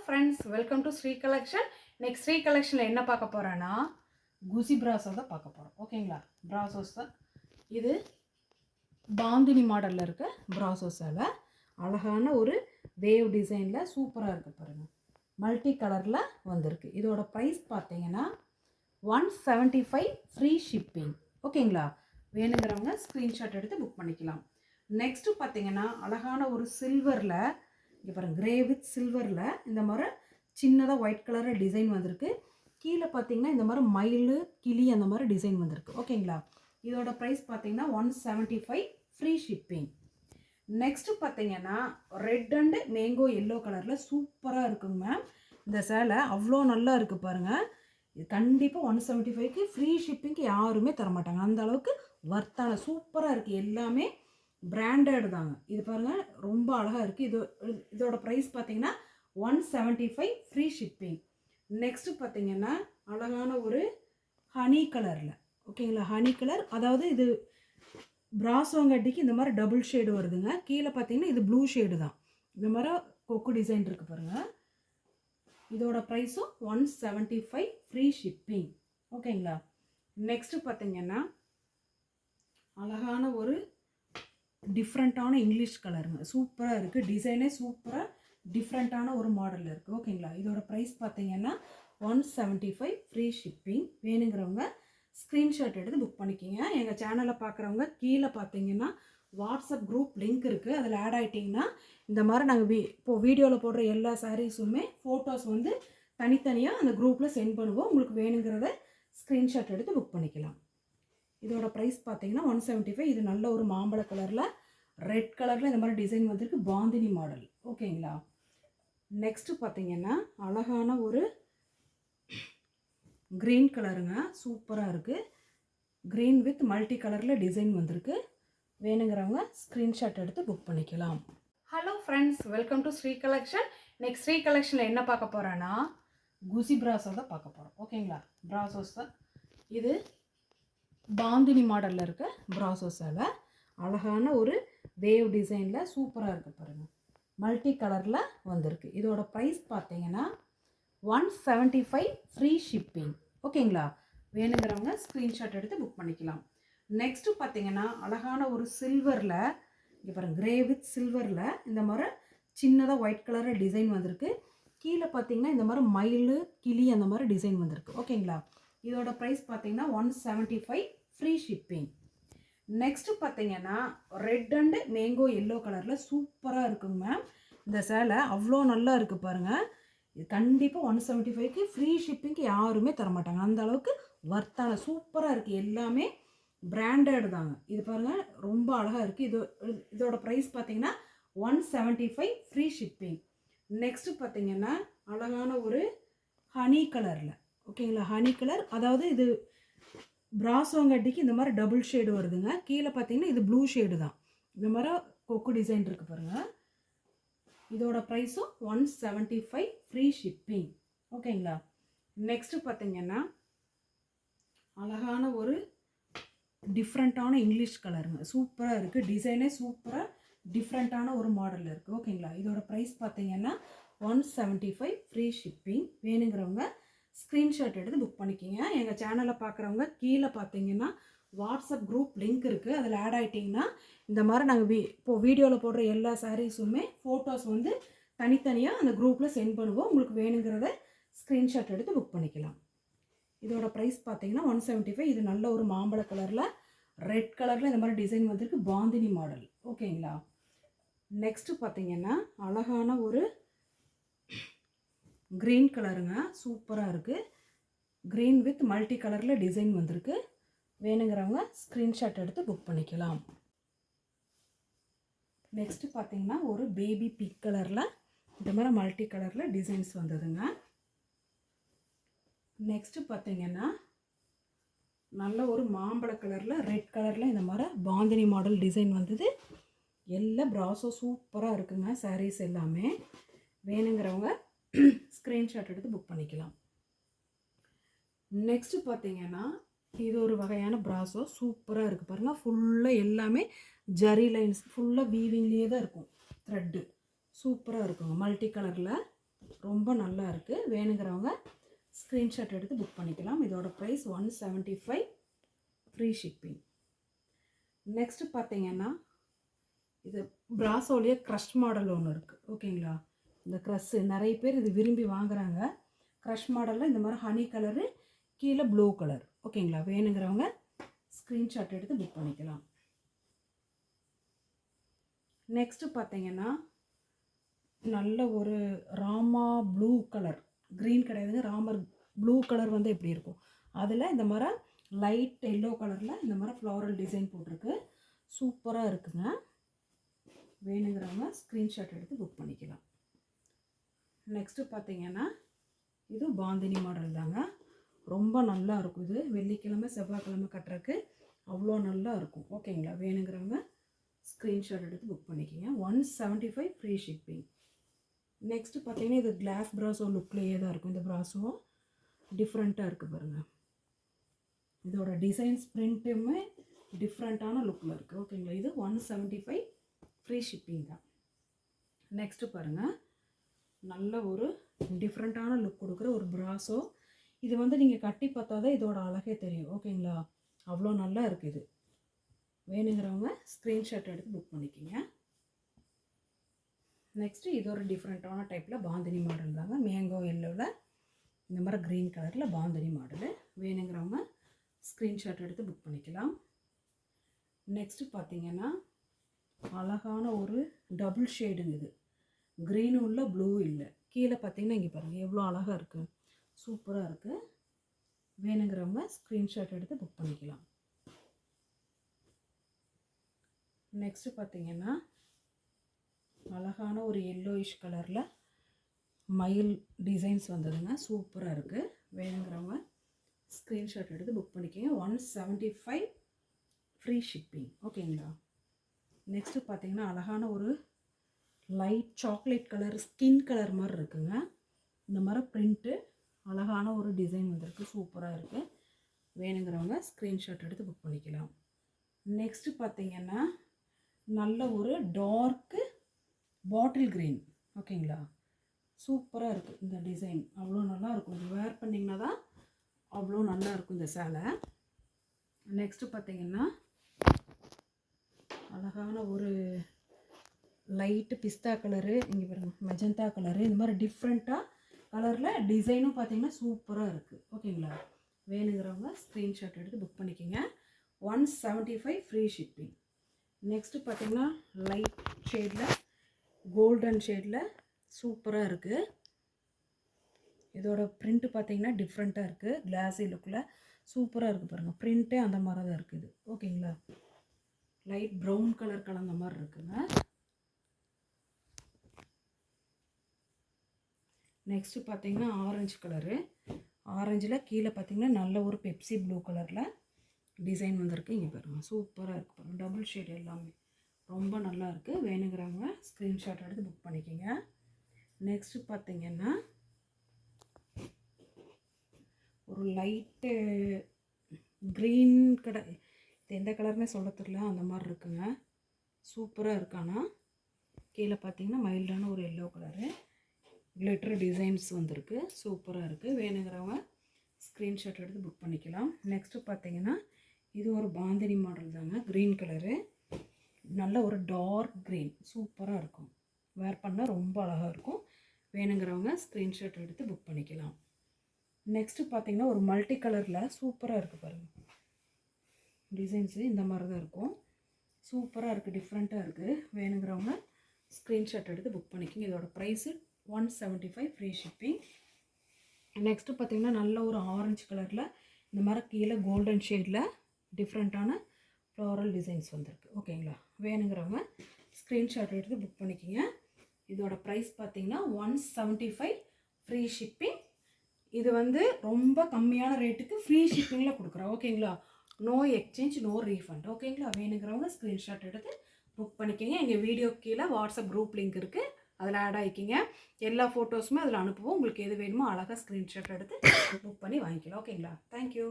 friends, welcome to Sri Collection. Next Sri Collection என்ன பார்க்க போறேன்னா குசி பிராசோ தான் பார்க்க போறோம். ஓகேங்களா? பிராசோஸ் தான். இது பாந்தினி மாடல்ல இருக்க பிராசோஸால அழகான ஒரு வேவ் டிசைன்ல சூப்பரா இருக்கு பாருங்க. மல்டி கலர்ல வந்திருக்கு. இதோட பிரைஸ் பார்த்தீங்கன்னா 175 ஃப்ரீ ஷிப்பிங். ஓகேங்களா? வேணுங்கிறவங்க ஸ்கிரீன்ஷாட் எடுத்து புக் பண்ணிக்கலாம். நெக்ஸ்ட் பார்த்தீங்கன்னா அழகான ஒரு சில்வர்ல இங்கே பாருங்கள், கிரே வித் சில்வரில் இந்த மாதிரி சின்னதாக ஒயிட் கலரில் டிசைன் வந்திருக்கு. கீழே பார்த்தீங்கன்னா இந்த மாதிரி மயில் கிளி அந்த மாதிரி டிசைன் வந்திருக்கு. ஓகேங்களா? இதோட ப்ரைஸ் பார்த்தீங்கன்னா 175 ஃப்ரீ ஷிப்பிங். நெக்ஸ்ட்டு பார்த்தீங்கன்னா ரெட் அண்டு மேங்கோ எல்லோ கலரில் சூப்பராக இருக்குங்க மேம். இந்த சேலை அவ்வளோ நல்லா இருக்குது பாருங்கள். இது கண்டிப்பாக 175க்கு ஃப்ரீ ஷிப்பிங்க்கு யாருமே தரமாட்டாங்க. அந்த அளவுக்கு வர்த்தான சூப்பராக இருக்குது. எல்லாமே பிராண்டட் தாங்க. இது பாருங்கள், ரொம்ப அழகாக இருக்குது. இதோட ப்ரைஸ் பார்த்தீங்கன்னா 175 ஃப்ரீ ஷிப்பிங். நெக்ஸ்ட்டு பார்த்தீங்கன்னா அழகான ஒரு ஹனி கலரில். ஓகேங்களா? ஹனி கலர், அதாவது இது பிராசோங்கட்டிக்கு இந்த மாதிரி டபுள் ஷேடு வருதுங்க. கீழே பார்த்தீங்கன்னா இது ப்ளூ ஷேடு தான். இந்த மாதிரி கொக்கு டிசைன் இருக்குது பாருங்கள். இதோட ப்ரைஸும் 175 ஃப்ரீ ஷிப்பிங். ஓகேங்களா? நெக்ஸ்ட்டு பார்த்தீங்கன்னா அழகான ஒரு டிஃப்ரெண்ட்டான இங்கிலீஷ் கலருங்க. சூப்பராக இருக்குது. டிசைனே சூப்பராக டிஃப்ரெண்ட்டான ஒரு மாடலில் இருக்குது. ஓகேங்களா? இதோட ப்ரைஸ் பார்த்தீங்கன்னா 175 ஃப்ரீ ஷிப்பிங். வேணுங்கிறவங்க ஸ்க்ரீன்ஷாட் எடுத்து புக் பண்ணிக்கிங்க. எங்கள் சேனலை பார்க்குறவங்க கீழே பார்த்தீங்கன்னா வாட்ஸ்அப் குரூப் லிங்க் இருக்குது. அதில் ஆட் ஆகிட்டிங்கன்னா இந்த மாதிரி நாங்கள் இப்போது வீடியோவில் போடுற எல்லா சாரீஸுமே ஃபோட்டோஸ் வந்து தனித்தனியாக அந்த குரூப்பில் சென்ட் பண்ணுவோம். உங்களுக்கு வேணுங்கிறத ஸ்க்ரீன்ஷாட் எடுத்து புக் பண்ணிக்கலாம். இதோட ப்ரைஸ் பார்த்தீங்கன்னா 175. இது நல்ல ஒரு மாம்பழ கலரில் ரெட் கலரில் இந்த மாதிரி டிசைன் வந்திருக்கு. பாந்தினி மாடல். ஓகேங்களா? நெக்ஸ்ட்டு பார்த்தீங்கன்னா அழகான ஒரு க்ரீன் கலருங்க. சூப்பராக இருக்குது. க்ரீன் வித் மல்டி கலரில் டிசைன் வந்திருக்கு. வேணுங்கிறவங்க ஸ்க்ரீன்ஷாட் எடுத்து புக் பண்ணிக்கலாம். Hello friends, welcome to Sri collection. Next Sri கலெக்ஷனில் என்ன பார்க்க போகிறேன்னா குசி பிராசோ தான் பார்க்க போகிறோம். ஓகேங்களா? பிராசோஸ் தான். இது பாந்தினி மாடலில் இருக்க பிராசோஸால் அழகான ஒரு வேவ் டிசைனில் சூப்பராக இருக்குது பாருங்கள். மல்டி கலரில் வந்திருக்கு. இதோட ப்ரைஸ் பார்த்தீங்கன்னா 175 ஃப்ரீ ஷிப்பிங். ஓகேங்களா? வேணுங்கிறவங்க ஸ்க்ரீன்ஷாட் எடுத்து புக் பண்ணிக்கலாம். நெக்ஸ்ட்டு பார்த்தீங்கன்னா அழகான ஒரு சில்வரில் இங்கே பாருங்கள், கிரே வித் சில்வரில் இந்த மாதிரி சின்னதாக ஒயிட் கலரில் டிசைன் வந்திருக்கு. கீழே பார்த்தீங்கன்னா இந்த மாதிரி மயில் கிளி அந்த மாதிரி டிசைன் வந்திருக்கு. ஓகேங்களா? இதோட ப்ரைஸ் பார்த்தீங்கன்னா 175 ஃப்ரீ ஷிப்பிங். நெக்ஸ்ட்டு பார்த்தீங்கன்னா ரெட் அண்டு மேங்கோ எல்லோ கலரில் சூப்பராக இருக்குங்க மேம். இந்த சேலை அவ்வளோ நல்லா இருக்குது பாருங்கள். இது கண்டிப்பாக 175க்கு ஃப்ரீ ஷிப்பிங்க்கு யாருமே தரமாட்டாங்க. அந்த அளவுக்கு வர்த்தான சூப்பராக இருக்குது. எல்லாமே பிராண்டட் தாங்க. இது பாருங்கள், ரொம்ப அழகாக இருக்குது. இதோட ப்ரைஸ் பார்த்தீங்கன்னா 175 ஃப்ரீ ஷிப்பிங். நெக்ஸ்ட்டு பார்த்தீங்கன்னா அழகான ஒரு ஹனி கலரில். ஓகேங்களா? ஹனி கலர், அதாவது இது பிராசோங்கட்டிக்கு இந்த மாதிரி டபுள் ஷேடு வருதுங்க. கீழே பார்த்தீங்கன்னா இது ப்ளூ ஷேடு தான். இந்த மாதிரி கொக்கு டிசைன் இருக்குது பாருங்கள். இதோட ப்ரைஸும் 175 ஃப்ரீ ஷிப்பிங். ஓகேங்களா? நெக்ஸ்ட்டு பார்த்தீங்கன்னா அழகான ஒரு டிஃப்ரெண்ட்டான இங்கிலீஷ் கலருங்க. சூப்பராக இருக்குது. டிசைனே சூப்பராக டிஃப்ரெண்ட்டான ஒரு மாடலில் இருக்குது. ஓகேங்களா? இதோட ப்ரைஸ் பார்த்தீங்கன்னா 175 ஃப்ரீ ஷிப்பிங். வேணுங்கிறவங்க ஸ்க்ரீன்ஷாட் எடுத்து புக் பண்ணிக்கிங்க. எங்கள் சேனலை பார்க்குறவங்க கீழே பார்த்தீங்கன்னா வாட்ஸ்அப் குரூப் லிங்க் இருக்குது. அதில் ஆட் ஆகிட்டிங்கன்னா இந்த மாதிரி நாங்கள் இப்போது வீடியோவில் போடுற எல்லா சாரீஸுமே ஃபோட்டோஸ் வந்து தனித்தனியாக அந்த குரூப்பில் சென்ட் பண்ணுவோம். உங்களுக்கு வேணுங்கிறத ஸ்க்ரீன்ஷாட் எடுத்து புக் பண்ணிக்கலாம். இதோட ப்ரைஸ் பார்த்தீங்கன்னா 175. இது நல்ல ஒரு மாம்பழ கலரில் ரெட் கலரில் இந்த மாதிரி டிசைன் வந்திருக்கு. பாந்தினி மாடல். ஓகேங்களா? நெக்ஸ்ட்டு பார்த்தீங்கன்னா அழகான ஒரு க்ரீன் கலருங்க. சூப்பராக இருக்குது. க்ரீன் வித் மல்டி கலரில் டிசைன் வந்திருக்கு. வேணுங்கிறவங்க ஸ்க்ரீன்ஷாட் எடுத்து புக் பண்ணிக்கலாம். நெக்ஸ்ட்டு பார்த்தீங்கன்னா ஒரு பேபி பிங்க் கலரில் இந்த மாதிரி மல்டி கலரில் டிசைன்ஸ் வந்ததுங்க. நெக்ஸ்ட்டு பார்த்தீங்கன்னா நல்ல ஒரு மாம்பழ கலரில் ரெட் கலரில் இந்த மாதிரி பாந்தினி மாடல் டிசைன் வந்தது. எல்லாம் பிராசோ சூப்பராக இருக்குங்க. சாரீஸ் எல்லாமே வேணுங்கிறவங்க ஸ்க்ரீன்ஷாட் எடுத்து புக் பண்ணிக்கலாம். நெக்ஸ்ட்டு பார்த்தீங்கன்னா இது ஒரு வகையான பிராசோ சூப்பராக இருக்குது பாருங்கள். ஃபுல்லாக எல்லாமே ஜரி லைன்ஸ் ஃபுல்லாக வீவிங்லேயே தான் இருக்கும். த்ரெட்டு சூப்பராக இருக்குங்க. மல்டி கலரில் ரொம்ப நல்லா இருக்குது. வேணுங்கிறவங்க ஸ்க்ரீன்ஷாட் எடுத்து புக் பண்ணிக்கலாம். இதோட ப்ரைஸ் 175 ஃப்ரீ ஷிப்பிங். நெக்ஸ்ட்டு பார்த்தீங்கன்னா இது பிராசோலேயே க்ரஷ் மாடல் ஒன்று இருக்குது. ஓகேங்களா, இந்த க்ரஷ்ஷு நிறைய பேர் இது விரும்பி வாங்குகிறாங்க. க்ரஷ் மாடலில் இந்த மாதிரி ஹனி கலரு, கீழே ப்ளூ கலர். ஓகேங்களா, வேணுங்கிறவங்க ஸ்க்ரீன்ஷாட் எடுத்து புக் பண்ணிக்கலாம். நெக்ஸ்ட்டு பார்த்தீங்கன்னா நல்ல ஒரு ராமா ப்ளூ கலர், க்ரீன் கிடையாதுங்க, ராமர் ப்ளூ கலர் வந்து எப்படி இருக்கும் அதில் இந்த மாதிரி லைட் எல்லோ கலரில் இந்த மாதிரி ஃப்ளாரல் டிசைன் போட்டிருக்கு. சூப்பராக இருக்குங்க. வேணுங்கிறவங்க ஸ்க்ரீன்ஷாட் எடுத்து புக் பண்ணிக்கலாம். நெக்ஸ்ட்டு பார்த்தீங்கன்னா இது பாந்தினி மாடல் தாங்க. ரொம்ப நல்லா இருக்கும். இது வெள்ளிக்கிழமை செவ்வாய்க்கிழமை கட்டுறதுக்கு அவ்வளோ நல்லா இருக்கும். ஓகேங்களா, வேணுங்கிறவங்க ஸ்க்ரீன்ஷாட் எடுத்து புக் பண்ணிக்கிங்க. 175 ஃப்ரீ ஷிப்பிங். நெக்ஸ்ட்டு பார்த்தீங்கன்னா இது கிளாஸ் ப்ராஸோ லுக்லேயே தான் இருக்கும். இந்த ப்ராஸோ டிஃப்ரெண்ட்டாக இருக்குது பாருங்கள். இதோட டிசைன்ஸ் பிரிண்ட்டுமே டிஃப்ரெண்ட்டான லுக்கில் இருக்குது. ஓகேங்களா, இது 175 ஃப்ரீ ஷிப்பிங் தான். நெக்ஸ்ட்டு பாருங்கள், நல்ல ஒரு டிஃப்ரெண்ட்டான லுக் கொடுக்குற ஒரு ப்ராஸோ. இது வந்து நீங்கள் கட்டி பார்த்தா தான் இதோட அழகே தெரியும். ஓகேங்களா, அவ்வளோ நல்லா இருக்குது. இது வேணுங்கிறவங்க ஸ்க்ரீன்ஷாட் எடுத்து புக் பண்ணிக்கிங்க. நெக்ஸ்ட்டு இது ஒரு டிஃப்ரெண்ட்டான டைப்பில் பாந்தினி மாடல் தாங்க. மேங்கோ எல்லோவில் இந்த மாதிரி க்ரீன் கலரில் பாந்தினி மாடலு. வேணுங்கிறவங்க ஸ்க்ரீன்ஷாட் எடுத்து புக் பண்ணிக்கலாம். நெக்ஸ்ட்டு பார்த்தீங்கன்னா அழகான ஒரு டபுள் ஷேடுங்க. இது க்ரீனும் இல்லை ப்ளூ இல்லை. கீழே பார்த்தீங்கன்னா இங்கே பாருங்கள் எவ்வளோ அழகாக இருக்குது. சூப்பராக இருக்குது. வேணுங்கிறவங்க ஸ்க்ரீன்ஷாட் எடுத்து புக் பண்ணிக்கலாம். நெக்ஸ்ட்டு பார்த்தீங்கன்னா அழகான ஒரு எல்லோயிஷ் கலரில் மயில் டிசைன்ஸ் வந்ததுங்க. சூப்பராக இருக்குது. வேணுங்கிறவங்க ஸ்க்ரீன்ஷாட் எடுத்து புக் பண்ணிக்கோங்க. 175 ஃப்ரீ ஷிப்பிங். ஓகேங்களா. நெக்ஸ்ட்டு பார்த்தீங்கன்னா அழகான ஒரு light chocolate colour, skin colour மாதிரி இருக்குங்க. இந்த மாதிரி பிரிண்ட்டு அழகான ஒரு டிசைன் வந்திருக்கு. சூப்பராக இருக்குது. வேணுங்கிறவங்க ஸ்க்ரீன்ஷாட் எடுத்து புக் பண்ணிக்கலாம். நெக்ஸ்ட்டு பார்த்தீங்கன்னா நல்ல ஒரு டார்க்கு பாட்டில் க்ரீன். ஓகேங்களா, சூப்பராக இருக்குது. இந்த டிசைன் அவ்வளோ நல்லா இருக்கும். இது வேர் பண்ணிங்கன்னா தான் அவ்வளோ நல்லா இருக்கும் இந்த சேலை. நெக்ஸ்ட்டு பார்த்தீங்கன்னா அழகான ஒரு லைட்டு பிஸ்தா கலரு, இங்கே பாருங்கள் மெஜந்தா கலரு, இந்த மாதிரி டிஃப்ரெண்ட்டாக கலரில் டிசைனும் பார்த்தீங்கன்னா சூப்பராக இருக்குது. ஓகேங்களா, வேணுங்கிறவங்க ஸ்க்ரீன்ஷாட் எடுத்து புக் பண்ணிக்கோங்க. 175 ஃப்ரீ ஷிப்பிங். நெக்ஸ்ட்டு பார்த்தீங்கன்னா லைட் ஷேடில் கோல்டன் ஷேடில் சூப்பராக இருக்குது. இதோட பிரிண்ட்டு பார்த்தீங்கன்னா டிஃப்ரெண்ட்டாக இருக்குது. கிளாஸி லுக்கில் சூப்பராக இருக்குது பாருங்கள். பிரிண்ட்டே அந்த மாதிரி தான் இருக்குது. ஓகேங்களா, லைட் ப்ரௌன் கலர் கலந்த மாதிரி இருக்குங்க. நெக்ஸ்ட்டு பார்த்தீங்கன்னா ஆரஞ்சு கலரு. ஆரஞ்சில் கீழே பார்த்தீங்கன்னா நல்ல ஒரு பெப்சி ப்ளூ கலரில் டிசைன் வந்திருக்கு. இங்கே பாருங்கள் சூப்பராக இருக்குது பாருங்கள். டபுள் ஷேட் எல்லாமே ரொம்ப நல்லா இருக்குது. வேணுங்கிறவங்க ஸ்க்ரீன்ஷாட் எடுத்து புக் பண்ணிக்கோங்க. நெக்ஸ்ட்டு பார்த்தீங்கன்னா ஒரு லைட்டு க்ரீன் இது எந்த கலர்னே சொல்ல தெரியல, அந்த மாதிரி இருக்குங்க. சூப்பராக இருக்கானா. கீழே பார்த்தீங்கன்னா மைல்டான ஒரு எல்லோ கலரு கிளிட்டர் டிசைன்ஸ் வந்திருக்கு. சூப்பராக இருக்குது. வேணுங்கிறவங்க ஸ்க்ரீன்ஷாட் எடுத்து புக் பண்ணிக்கலாம். நெக்ஸ்ட்டு பார்த்தீங்கன்னா இது ஒரு பாந்தினி மாடல் தாங்க. க்ரீன் கலரு, நல்ல ஒரு டார்க் க்ரீன், சூப்பராக இருக்கும். வேர் பண்ணால் ரொம்ப அழகாக இருக்கும். வேணுங்கிறவங்க ஸ்க்ரீன்ஷாட் எடுத்து புக் பண்ணிக்கலாம். நெக்ஸ்ட்டு பார்த்தீங்கன்னா ஒரு மல்டி கலரில் சூப்பராக இருக்குது பாருங்கள். டிசைன்ஸு இந்த மாதிரி தான் இருக்கும். சூப்பராக இருக்குது, டிஃப்ரெண்ட்டாக இருக்குது. வேணுங்கிறவங்க ஸ்க்ரீன்ஷாட் எடுத்து புக் பண்ணிக்கோங்க. இதோட ப்ரைஸு 175 ஃப்ரீ ஷிப்பிங். நெக்ஸ்ட்டு பார்த்தீங்கன்னா நல்ல ஒரு ஆரஞ்சு கலரில் இந்த மாதிரி கீழே கோல்டன் ஷேடில் டிஃப்ரெண்ட்டான ஃப்ளாரல் டிசைன்ஸ் வந்திருக்கு. ஓகேங்களா, வேணுங்கிறவங்க ஸ்க்ரீன்ஷாட் எடுத்து புக் பண்ணிக்கோங்க. இதோட ப்ரைஸ் பார்த்தீங்கன்னா 175 ஃப்ரீ ஷிப்பிங். இது வந்து ரொம்ப கம்மியான ரேட்டுக்கு ஃப்ரீ ஷிப்பிங்கில் கொடுக்குறோம். ஓகேங்களா, நோ எக்ஸ்சேஞ்ச், நோ ரீஃபண்ட். ஓகேங்களா, வேணுங்கிறவங்க ஸ்க்ரீன்ஷாட் எடுத்து புக் பண்ணிக்கோங்க. எங்கள் வீடியோ கீழே வாட்ஸ்அப் குரூப் லிங்க் இருக்குது, அதில் ஆட் ஆகிக்கிங்க. எல்லா ஃபோட்டோஸுமே அதில் அனுப்புவோம். உங்களுக்கு எது வேணுமோ அழகாக ஸ்க்ரீன்ஷாட் எடுத்து புக் பண்ணி வாங்கிக்கலாம். ஓகேங்களா, தேங்க்யூ.